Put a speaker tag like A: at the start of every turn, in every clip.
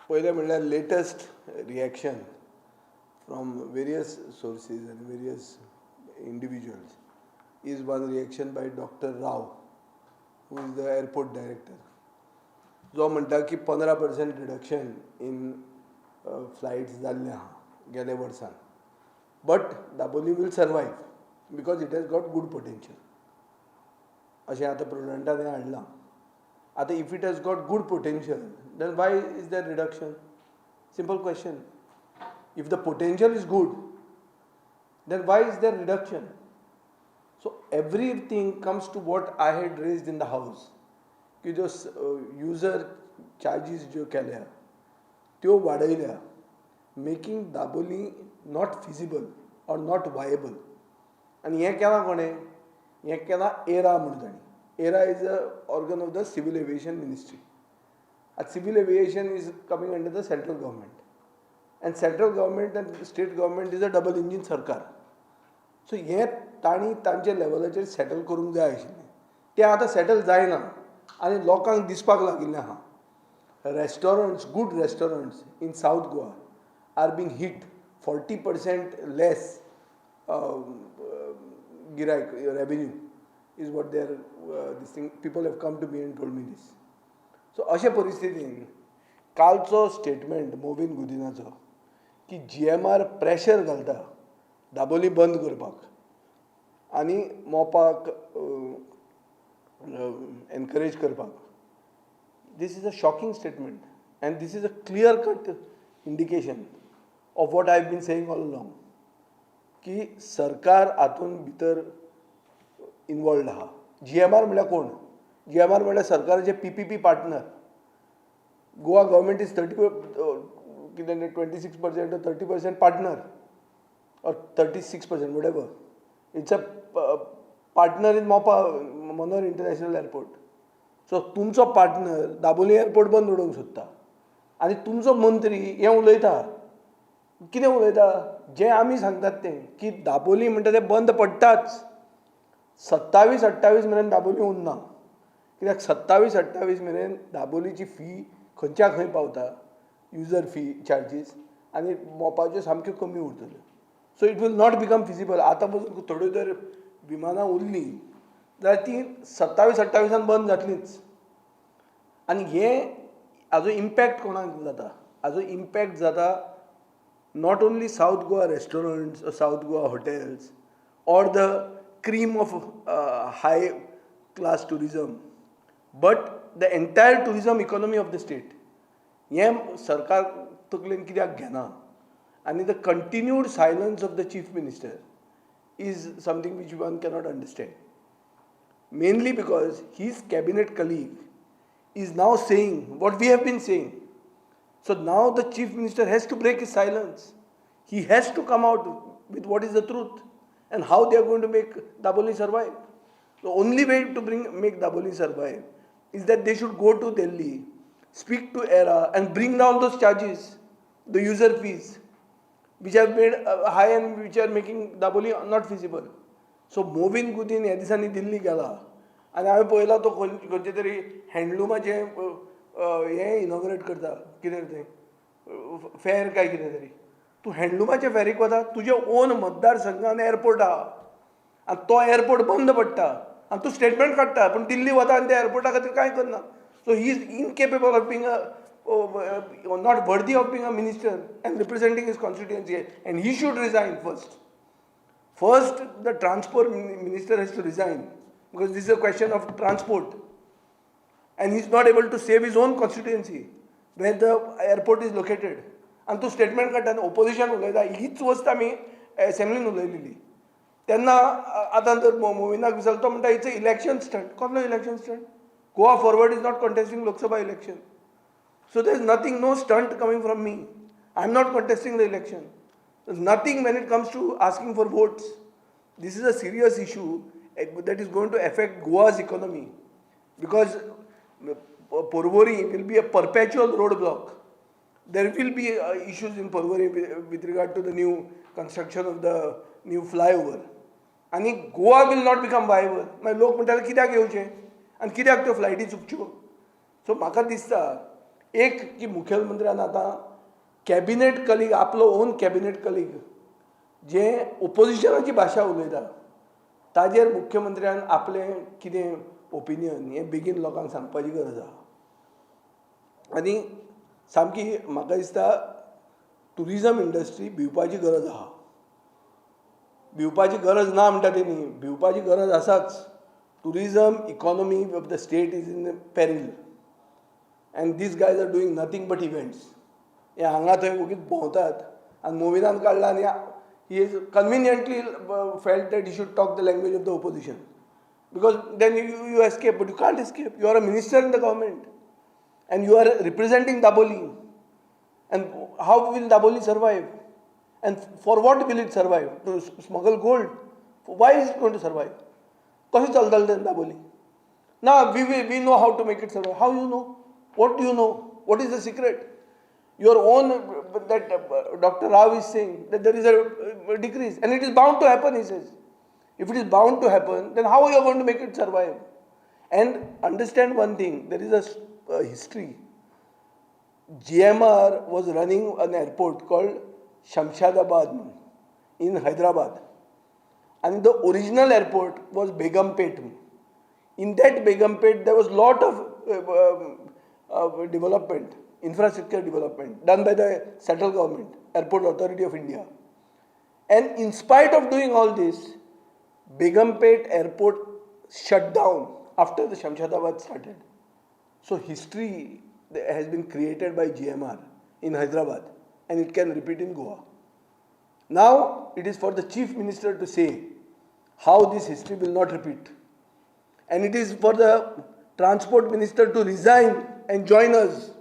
A: पहिले म्हणल्यार latest reaction from various sources and various individuals is one reaction by Dr. Rao, who is the airport director. जो म्हणटा की 15% reduction in flights जाल्ले आहा गेल्या वर्सान, but Dabolim will survive because it has got good potential अशें आतां प्रुडंटान हाडलां. आतां if it has got good potential then why is there reduction? Simple question. If the potential is good, then why is there reduction? So everything comes to what I had raised in the house. कि जो user charges जो केल्या त्यो वाडयल्या, making Daboli not feasible or not viable. And हे केला कोणे? हे केला ERA म्हणून ताणी. ERA is a organ of the Civil Aviation Ministry. And civil aviation is coming under the central government. And central government and state government is a double engine सरकार. सो हे तांणी तांचे लेवलाचेर settle करूंक जाय आशिल्लें. तें आतां सेटल जायना आनी लोकांक दिसपाक लागिल्लें आहा. Restaurants, good restaurants in South Goa are being hit 40% less गिरायक revenue is what there this thing people have come to me and told me this. So अशे परिस्थितीन कालचो स्टेटमेंट मोविन गुदिनाचो की GMR प्रेशर घालता दाबोली बंद करपाक आनी मोपाक एनकरेज करपाक, this is a shocking statement and this is a clear cut indication of what I have been saying all along की सरकार हातून भितर इनवॉल्ड आहा. GMR म्हळ्यार कोण? GMR म्हळ्यार सरकाराचे PPP partner. Goa government is 26% or 30% partner or 36%, whatever. It's a partner in MOPA, Manor International Airport. So तुमचो पार्टनर दाबोली एअरपोर्ट बंद उडोवंक सोदता आनी तुमचो मंत्री हें उलयता. कितें उलयता? जें आमी सांगतात तें की दाबोली म्हणटा तें बंद पडटाच. 27-28 मेरेन दाबोली उरना. कित्याक 27-28 मेरेन दाबोलीची फी खंयच्या खंय पावता, युजर फी चार्जीस, आनी मोपाच्यो सामक्यो कमी उरतल्यो. So it will not become feasible. आतां पसून थोड्यो जर विमानां उरलीं जाल्यार ती 27-28 बंद जातलींच. आनी हाजो इम्पॅक्ट कोणाक जाता? हाजो इम्पॅक्ट जाता not only south Goa restaurants or south Goa hotels or the cream of high class tourism, but the entire tourism economy of the state. हें सरकार तकलेन कित्याक घेना? आनी the continued silence of the chief minister is something which one cannot understand. Mainly because his cabinet colleague is now saying what we have been saying. So now the chief minister has to break his silence. He has to come out with what is the truth and how they are going to make Daboli survive. The only way to make Daboli survive is that they should go to Delhi, speak to ERA and bring down those charges, the user fees, which have made high and which are making Daboli not feasible. So मोविन Godinho ह्या दिसांनी दिल्ली गेला आनी हांवें पळयला तो खंयचे तरी हँडलुमाचें हें इनॉग्रेट करता. कितें तें फेर काय कितें तरी. तूं हँडलुमाच्या फेरीक वता, तुजे ओन मतदारसंघान एअरपोर्ट आहा आनी तो एअरपोर्ट बंद पडटा आनी तूं स्टेटमेंट काडटा, पूण दिल्ली वता आनी त्या एअरपोर्टा खातीर कांय करना. So he is incapable of being not worthy of being a minister and representing his constituency, and he should resign first. First, the transport minister has to resign because this is a question of transport, and he is not able to save his own constituency where the airport is located. And to statement काडटा आनी opposition उलयता, हीच वस्त आमी असेंब्लीन उलयलेली. तेन्ना आतां तर मोविनाक विचारलो, तो म्हणटा इट्स इलेक्शन स्टंट. कसलो election stunt? Goa Forward is not contesting Lok Sabha election. So there is nothing, no stunt coming from me. I am not contesting the election. There is nothing when it comes to asking for votes. This is a serious issue that is going to affect Goa's economy because Porvori will be a perpetual roadblock. There will be issues in Porvori with regard to the new construction of the new flyover. And Goa will not become viable. मागीर लोक म्हणटाले कित्याक येवचें आनी कित्याक त्यो फ्लायटी चुकच्यो. सो म्हाका दिसता एक की मुखेलमंत्र्यान आतां कॅबिनेट कलीग आपलो ओन कॅबिनेट कलीग जे ओपोजिशनाची भाशा उलयता ताजेर मुख्यमंत्र्यान आपलें कितें ओपिनियन हें बेगीन लोकांक सांगपाची गरज आहा. आनी सामकी म्हाका दिसता टुरिजम इंडस्ट्री भिवपाची गरज आहा. भिवपाची गरज ना म्हणटा ती न्ही, भिवपाची गरज आसाच. Tourism economy of the state is in peril and these guys are doing nothing but events. हे हांगा थंय ओगीच भोंवतात आनी मोविनान काडला आनी he is conveniently felt that he should talk the language of the opposition because then you escape, but you can't escape. You are a minister in the government and you are representing Dabolim, and how will Dabolim survive, and for what will it survive? To smuggle gold? Why is it going to survive? कशी चलतले then Dabolim? Now we know how to make it survive. How you know? What do you know? What is the secret? Your own, that Dr. Rao is saying that there is a decrease and it is bound to happen, he says. If it is bound to happen, then how are you going to make it survive? And understand one thing, there is a history. GMR was running an airport called Shamshadabad in Hyderabad. And the original airport was Begumpet. In that Begumpet, there was lot of development, infrastructure development done by the central government, Airport Authority of India. And in spite of doing all this, Begumpet airport shut down after the Shamshadabad started. So history has been created by GMR in Hyderabad and it can repeat in Goa. Now it is for the Chief Minister to say how this history will not repeat. And it is for the Transport Minister to resign and join us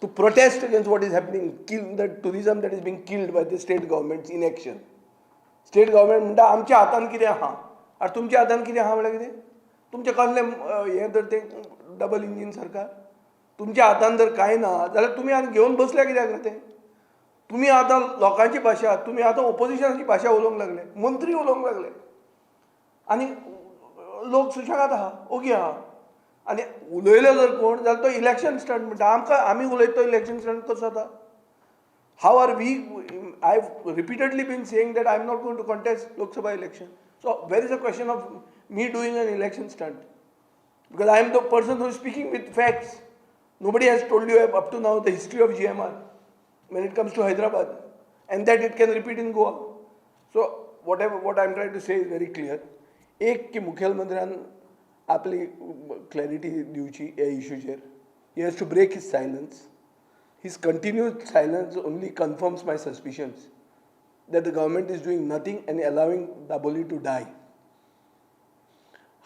A: to protest against what is happening, kill the tourism that is being killed by the state government's inaction. State government म्हणटा आमच्या हातान कितें आहा, आनी तुमच्या हातान कितें आहा म्हळ्यार कितें? तुमचें कसलें हें तर तें डबल इंजीन सरकार? तुमच्या हातान जर कांय ना जाल्यार तुमी आतां घेवन बसल्या कित्याक रे तें? तुमी आतां लोकांची भाशा, तुमी आतां ओपोजिशनाची भाशा उलोवंक लागले, मंत्री उलोवंक लागले आनी लोक सुशेगाद आहा, ओगी आहा. आनी उलयलो जर कोण जाल्यार तो इलेक्शन स्टंट म्हणटा. आमी उलयता तो इलेक्शन स्टंट कसो जाता? How are we? I have repeatedly been saying that I am not going to contest Lok Sabha election. So where is a question of me doing an election stunt? Because I am the person who is speaking with facts. Nobody has told you up to now the history of GMR when it comes to Hyderabad, and that it can repeat in Goa. So what I'm trying to say is very clear. एक की मुखेलमंत्र्यान आपली clarity दिवची ह्या इश्यूचेर. He has to break his silence. His continued silence only confirms my suspicions that the government is doing nothing and allowing Dabolim to die.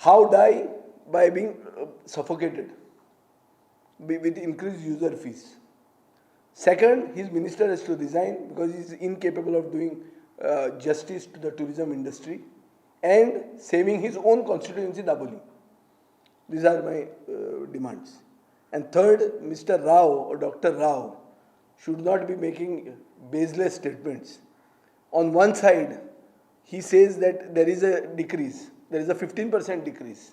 A: How die? By being suffocated with increased user fees. Second, his minister has to resign because he is incapable of doing justice to the tourism industry and saving his own constituency, Dabolim. These are my demands. And third, Mr. Rao or Dr. Rao should not be making baseless statements. On one side, he says that there is a decrease, there is a 15% decrease.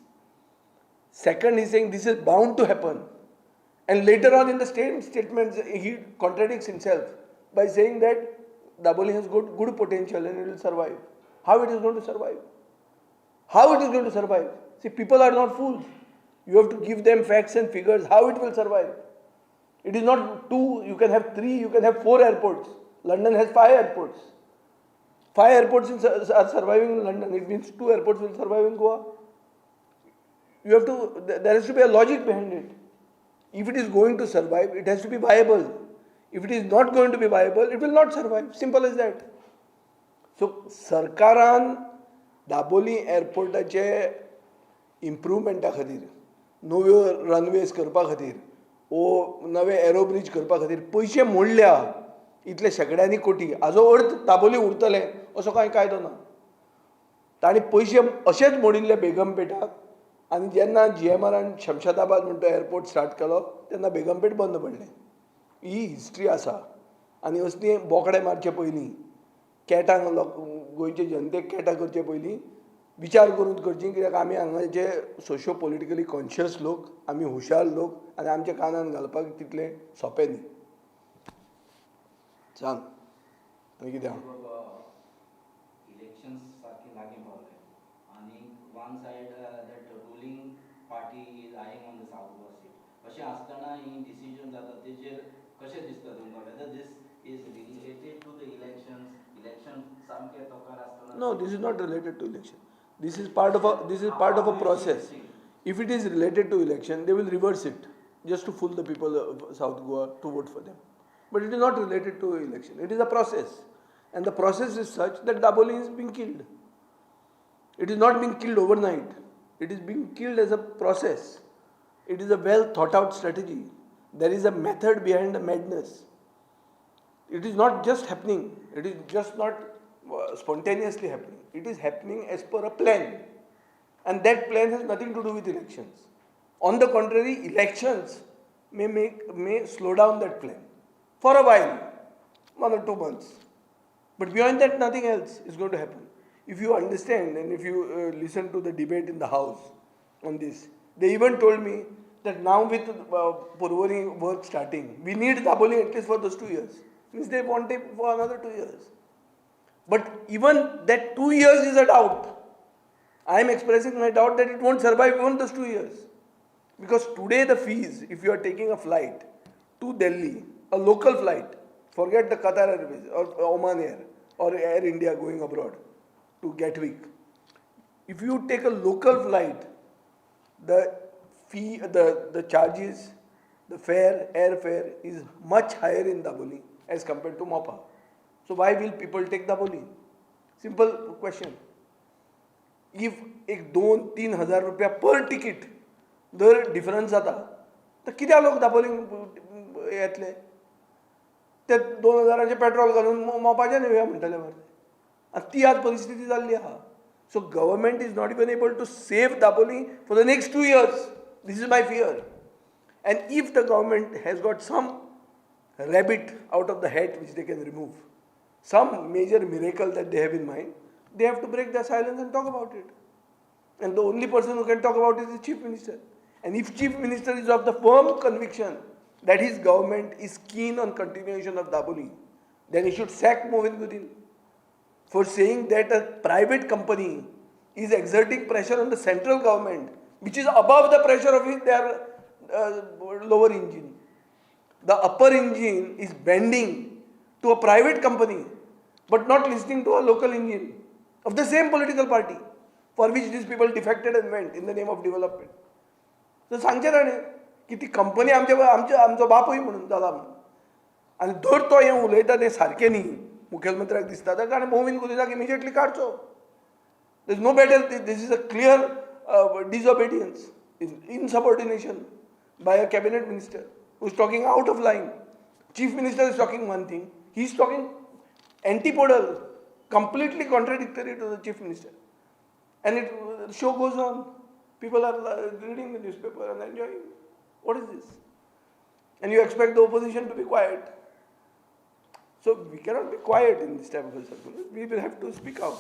A: Second, he is saying this is bound to happen. And later on in the same statements, he contradicts himself by saying that Dabolim has got good potential and it will survive. How it is going to survive? How it is going to survive? See, people are not fools. You have to give them facts and figures how it will survive. It is not 2, you can have 3, you can have 4 airports. London has 5 airports. 5 airports are surviving in London. It means 2 airports will survive in Goa. There has to be a logic behind it. If it is going to survive, it has to be viable. If it is not going to be viable, it will not survive. Simple as that. So, सरकारान दाबोलीम एअरपोर्टाचे इम्प्रुवमेंटा खातीर, नव्यो runways करपा खातीर, वो नवे arrow bridge करपा खातीर पयशे मोडल्या इतले शेकड्यांनी कोटी. हाजो अर्थ दाबोलीम उरतले असो कांय कायदो ना. तांणी पयशे अशेच मोडिल्ले बेगमपेटाक आनी जेन्ना GMRन शमशादाबाद म्हणटा एअरपोर्ट स्टार्ट केलो तेन्ना बेगमपेट बंद पडलें. ही हिस्ट्री आसा. आनी असली बोकडे मारचे पयलीं कॅटांक गोंयचे जनतेक कॅटा करचे पयलीं विचार करून करची, कित्याक आमी हांगाचे सोशियो पॉलिटिकली कॉन्शियस लोक, आमी हुशार लोक, आनी आमच्या कानान घालपाक तितलें सोंपें न्ही. सांग आनी कितें आहा?
B: इलेक्शन्स सारखे लागीं पावले आनी one side that ruling party is eyeing on the South Goa seat. अशें आसतना ही डिसिजन जाता तेजेर कशें दिसता तुमकां? Whether this is related to the election सामकें तोकार आसतना?
A: No, this is not related to election. This is part of a process. If it is related to election, they will reverse it just to fool the people of South Goa to vote for them. But it is not related to election. It is a process. And the process is such that Dabolim is being killed. It is not being killed overnight. It is being killed as a process. It is a well thought out strategy. There is a method behind the madness. It is not just happening. It is just not spontaneously happening. It is happening as per a plan. And that plan has nothing to do with elections. On the contrary, elections may slow down that plan for a while, 1 or 2 months. But beyond that, nothing else is going to happen. If you understand and if you listen to the debate in the House on this, they even told me that now with Purvani work starting, we need Dabolim at least for those 2 years. Means they want it for another 2 years. But even that 2 years is a doubt. I am expressing my doubt that it won't survive even those 2 years. Because today the fees, if you are taking a flight to Delhi, a local flight, forget the Qatar Airways or Oman Air or Air India going abroad to Gatwick. If you take a local flight, the fee, the charges, the fare, airfare is much higher in Dabolim as compared to Mopa. So why will people take Dabolim? Simple question. If एक 2-3 हजार रुपया पर ticket दर difference जाता, तर कित्याक लोक दाबोलीम येतले? ते 2,000चे पेट्रोल घालून मोपाचें येवया म्हणटले मरे. आनी ती आज परिस्थिती जाल्ली आहा. So government is not even able to save Dabolim for the next 2 years. This is my fear. And if the government has got some rabbit out of the hat which they can remove, some major miracle that they have in mind, they have to break their silence and talk about it. And the only person who can talk about it is the Chief Minister. And if Chief Minister is of the firm conviction that his government is keen on continuation of Dabolim, then he should sack Mohin Gudin for saying that a private company is exerting pressure on the central government, which is above the pressure of their lower engine. The upper engine is bending to a private company, but not listening to a local engine of the same political party for which these people defected and went in the name of development. So सांगचे ताणें की ती company आमचो बापूय म्हणून जाला म्हणून. आनी धर तो हें उलयता तें सारकें न्ही, मुखेलमंत्र्याक दिसता तर ताणें मोहीन गुदिनाक इमिजिएटली काडचो. There is no better. This is a clear disobedience, insubordination by a cabinet minister who is talking out of line. Chief Minister is talking one thing, he is talking antipodal, completely contradictory to the Chief Minister. And the show goes on. People are reading the newspaper and enjoying. What is this? And you expect the opposition to be quiet. So we cannot be quiet in this type of a circumstance. We will have to speak out.